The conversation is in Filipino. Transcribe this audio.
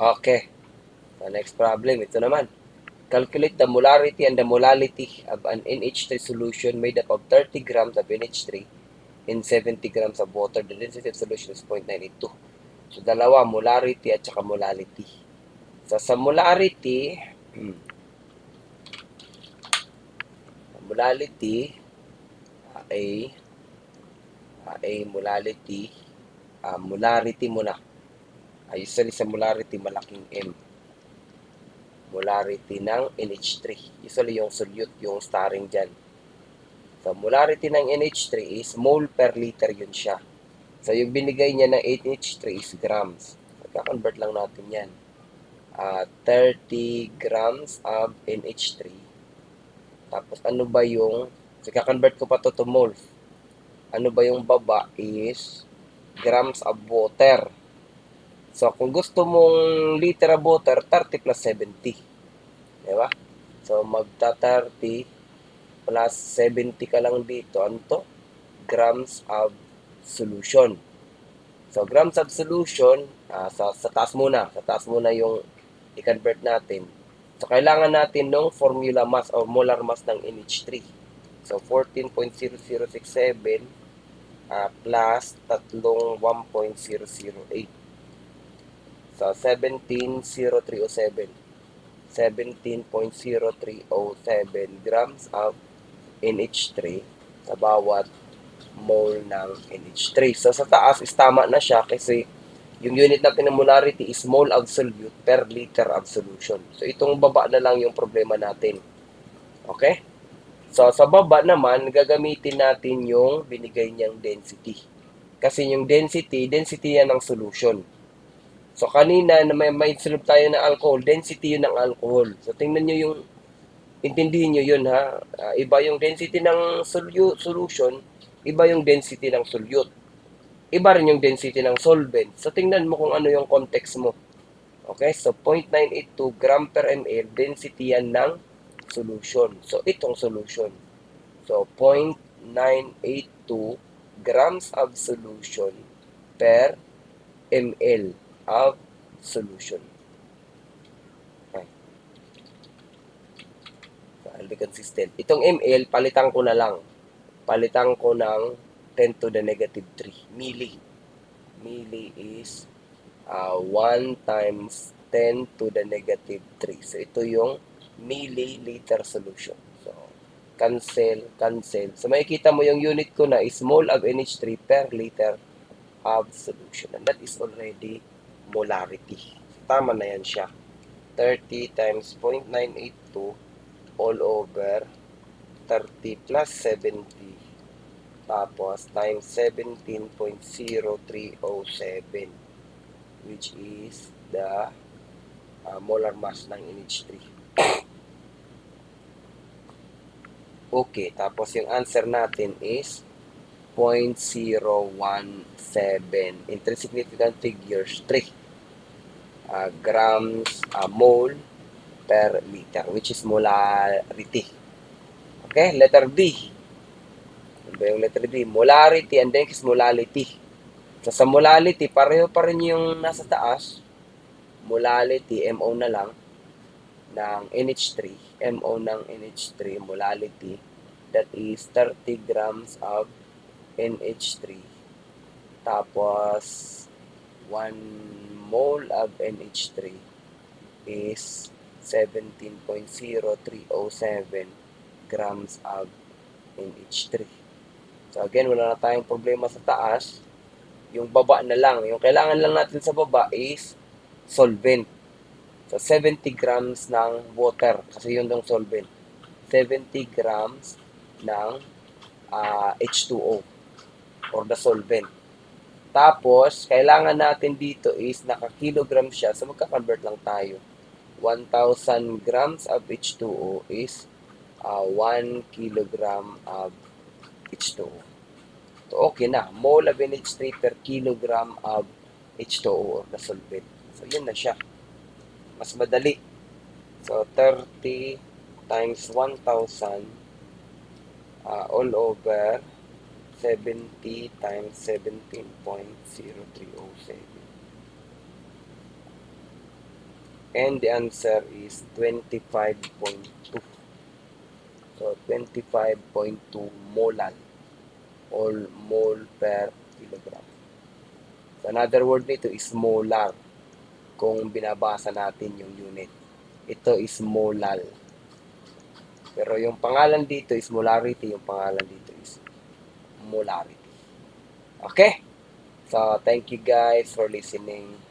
Okay. So, next problem. Ito naman. Calculate the molarity and the molality of an NH3 solution made up of 30 grams of NH3 in 70 grams of water. The density of solution is 0.982. So, dalawa, molarity at saka molality. So, sa molarity, molality, molality, molarity muna. Usually sa molarity, malaking M. Molarity ng NH3. Usually yung solute, yung starring dyan. So, molarity ng NH3 is mole per liter yun siya. So, yung binigay niya ng NH3 is grams. Magka-convert lang natin yan. 30 grams of NH3. Tapos, ano ba yung, so, kakonvert ko pa to moles. Ano ba yung baba is grams of water. So, kung gusto mong liter of water, 30 plus 70. Diba? So, magta-30 plus 70 ka lang dito. Ano to? Grams of solution. So, grams of solution, sa taas muna. Sa taas muna yung i-convert natin. So, kailangan natin ng formula mass or molar mass ng NH3. So, 14.0067 plus tatlong 1.008. So, 17.0307. 17.0307 grams of NH3 sa bawat mole ng NH3. So, sa taas is tama na siya kasi yung unit natin ng molarity is mole of solute per liter of solution. So, itong baba na lang yung problema natin. Okay? So, sa baba naman, gagamitin natin yung binigay niyang density. Kasi yung density yan ng solution. So, kanina na may solve tayo ng alcohol, density yun ng alcohol. So, tingnan nyo yung, intindihin nyo yun ha. Iba yung density ng solution, iba yung density ng solute. Iba rin yung density ng solvent. So, tingnan mo kung ano yung context mo. Okay, so 0.982 gram per ml, density yan ng solution. So, itong solution. So, 0.982 grams of solution per ml of solution. Okay. So, I'll be consistent. Itong ml, palitan ko na lang. Palitan ko ng 10 to the negative 3. Milli. Milli is 1 times 10 to the negative 3. So, ito yung milliliter solution. So, cancel, cancel. So, makikita mo yung unit ko na is mole of NH3 per liter of solution. And that is already molarity. So, tama na yan siya. 30 times 0.982 all over 30 plus 70 tapos times 17.0307 which is the molar mass ng NH3. Okay, tapos yung answer natin is 0.017. Intrinsic significant figures 3 grams mole per liter, which is molarity. Okay, letter D. Ano ba yung letter D? Molarity and then is molality. So, sa molality, pareho pa rin yung nasa taas. Molality, MO na lang, ng NH3. MO ng NH3, molality. That is 30 grams of NH3. Tapos, 1 mole of NH3 is 17.0307 grams of NH3. So, again, wala na tayong problema sa taas. Yung baba na lang. Yung kailangan lang natin sa baba is solvent. So, 70 grams ng water. Kasi yun yung solvent. 70 grams ng H2O or the solvent. Tapos, kailangan natin dito is naka-kilogram siya. So, magka-convert lang tayo. 1,000 grams of H2O is 1 kilogram of H2O. So, okay na. Mole of NH3 per kilogram of H2O or the solvent. So, yun na siya. Mas madali. So, 30 times 1,000 all over 70 times 17.0307. And the answer is 25.2. So, 25.2 molal or mole per kilogram. So, another word nito is molar kung binabasa natin yung unit. Ito is molal. Pero yung pangalan dito is molarity, yung pangalan dito is molarity. Okay? So, thank you guys for listening.